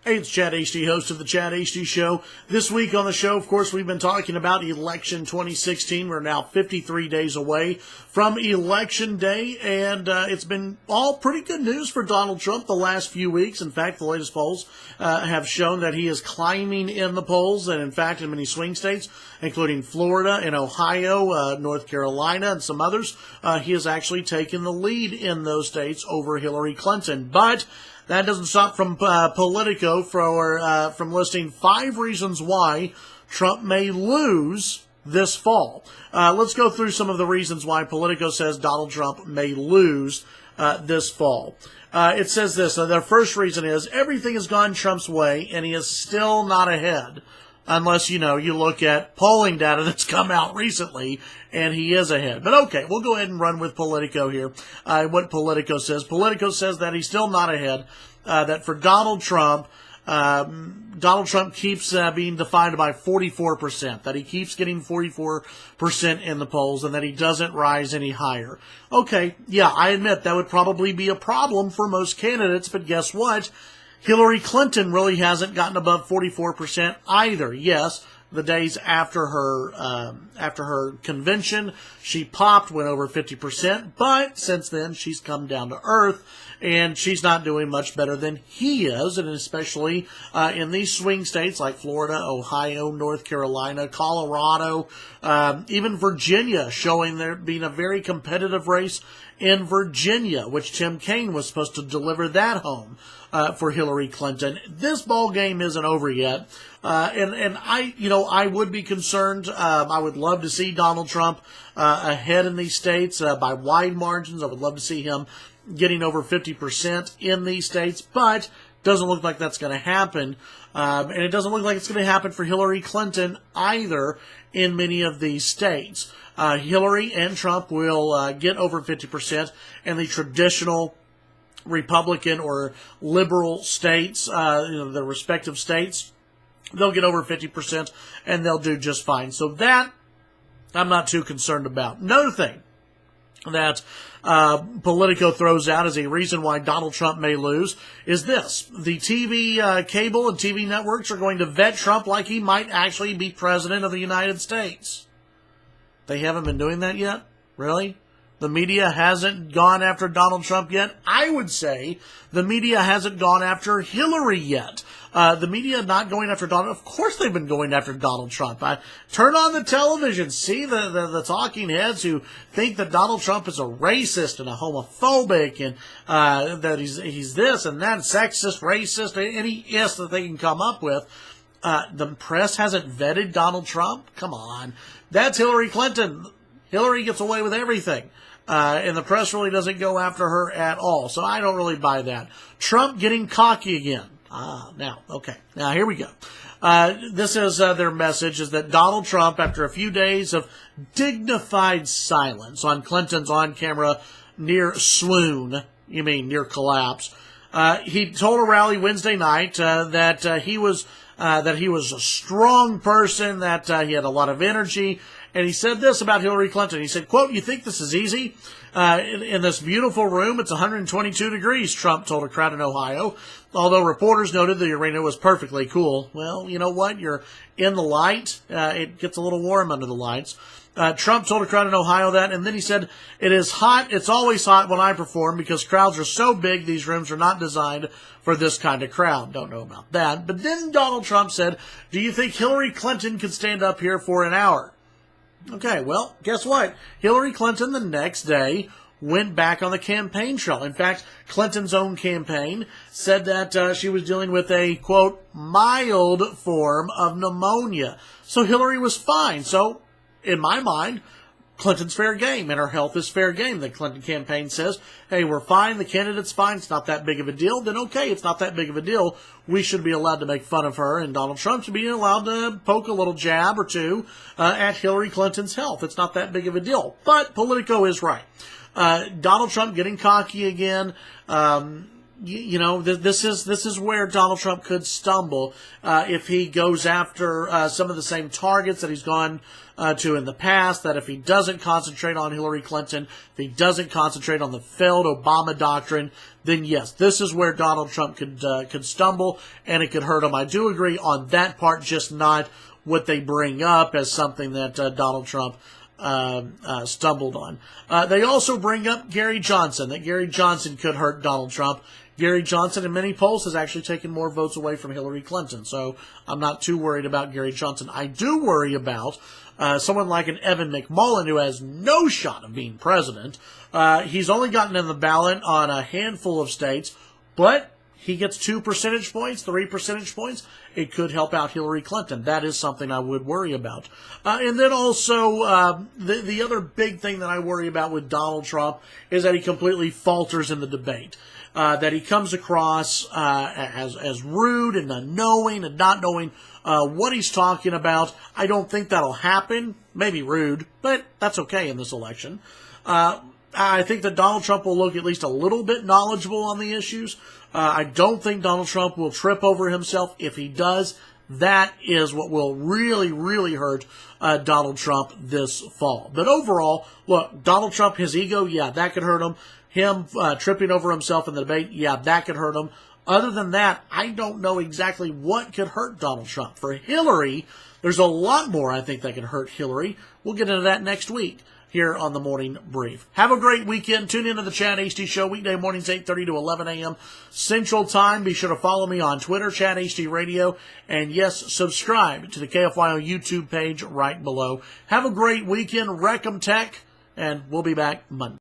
Hey, it's Chad Hasty, host of the Chad Hasty Show. This week on the show, of course, we've been talking about election 2016. We're now 53 days away from Election Day, and it's been all pretty good news for Donald Trump the last few weeks. In fact, the latest polls have shown that he is climbing in the polls, and in fact, in many swing states, including Florida and Ohio, North Carolina, and some others, he has actually taken the lead in those states over Hillary Clinton. But that doesn't stop from Politico from listing 5 reasons why Trump may lose this fall. Let's go through some of the reasons why Politico says Donald Trump may lose this fall. It says this. Their first reason is everything has gone Trump's way, and he is still not ahead. Unless, you look at polling data that's come out recently, and he is ahead. But okay, we'll go ahead and run with Politico here. What Politico says. Politico says that he's still not ahead. That for Donald Trump keeps being defined by 44%. That he keeps getting 44% in the polls, and that he doesn't rise any higher. Okay, yeah, I admit that would probably be a problem for most candidates, but guess what? Hillary Clinton really hasn't gotten above 44% either. Yes, the days after her convention, she popped, went over 50%, but since then she's come down to earth, and she's not doing much better than he is, and especially in these swing states like Florida, Ohio, North Carolina, Colorado, even Virginia, showing there being a very competitive race in Virginia, which Tim Kaine was supposed to deliver that home for Hillary Clinton. This ball game isn't over yet, and I would be concerned. I would love to see Donald Trump ahead in these states by wide margins. I would love to see him getting over 50% in these states, but doesn't look like that's going to happen. And it doesn't look like it's going to happen for Hillary Clinton either in many of these states. Hillary and Trump will get over 50% in the traditional Republican or liberal states, the respective states. They'll get over 50% and they'll do just fine. So that I'm not too concerned about. Another thing that Politico throws out as a reason why Donald Trump may lose is this. The TV, cable and TV networks are going to vet Trump like he might actually be president of the United States. They haven't been doing that yet? Really? The media hasn't gone after Donald Trump yet? I would say the media hasn't gone after Hillary yet. The media not going after Donald. Of course they've been going after Donald Trump. Turn on the television. See the talking heads who think that Donald Trump is a racist and a homophobic and that he's this and that, sexist, racist, any S that they can come up with. The press hasn't vetted Donald Trump? Come on. That's Hillary Clinton. Hillary gets away with everything. And the press really doesn't go after her at all. So I don't really buy that. Trump getting cocky again. Now here we go. This is their message is that Donald Trump, after a few days of dignified silence on Clinton's on-camera near swoon, near collapse, he told a rally Wednesday night that he was a strong person, that he had a lot of energy. And he said this about Hillary Clinton. He said, quote, "You think this is easy? In this beautiful room, it's 122 degrees, Trump told a crowd in Ohio. Although reporters noted the arena was perfectly cool. Well, you know what? You're in the light. It gets a little warm under the lights. Trump told a crowd in Ohio that, and then he said, "It is hot. It's always hot when I perform because crowds are so big, these rooms are not designed for this kind of crowd." Don't know about that. But then Donald Trump said, "Do you think Hillary Clinton could stand up here for an hour?" Okay, well, guess what? Hillary Clinton the next day went back on the campaign trail. In fact, Clinton's own campaign said that she was dealing with a, quote, mild form of pneumonia. So Hillary was fine. So, in my mind, Clinton's fair game, and her health is fair game. The Clinton campaign says, hey, we're fine, the candidate's fine, it's not that big of a deal. Then okay, it's not that big of a deal. We should be allowed to make fun of her, and Donald Trump should be allowed to poke a little jab or two at Hillary Clinton's health. It's not that big of a deal. But Politico is right. Donald Trump getting cocky again. this is where Donald Trump could stumble if he goes after some of the same targets that he's gone to in the past. That if he doesn't concentrate on Hillary Clinton, if he doesn't concentrate on the failed Obama doctrine, then yes, this is where Donald Trump could stumble, and it could hurt him. I do agree on that part, just not what they bring up as something that Donald Trump stumbled on. They also bring up Gary Johnson, that Gary Johnson could hurt Donald Trump. Gary Johnson in many polls has actually taken more votes away from Hillary Clinton, so I'm not too worried about Gary Johnson. I do worry about someone like an Evan McMullin, who has no shot of being president. He's only gotten in the ballot on a handful of states, but he gets 2 percentage points, 3 percentage points. It could help out Hillary Clinton. That is something I would worry about. And then also, the other big thing that I worry about with Donald Trump is that he completely falters in the debate. That he comes across as rude and unknowing and not knowing what he's talking about. I don't think that'll happen. Maybe rude, but that's okay in this election. I think that Donald Trump will look at least a little bit knowledgeable on the issues. I don't think Donald Trump will trip over himself. If he does, that is what will really, really hurt Donald Trump this fall. But overall, look, Donald Trump, his ego, yeah, that could hurt him. Him tripping over himself in the debate, yeah, that could hurt him. Other than that, I don't know exactly what could hurt Donald Trump. For Hillary, there's a lot more, I think, that could hurt Hillary. We'll get into that next week here on the Morning Brief. Have a great weekend. Tune into the Chad Hasty Show weekday mornings 8:30 to 11 a.m. Central Time. Be sure to follow me on Twitter, Chad Hasty Radio, and yes, subscribe to the KFYO YouTube page right below. Have a great weekend. Wreck 'em Tech, and we'll be back Monday.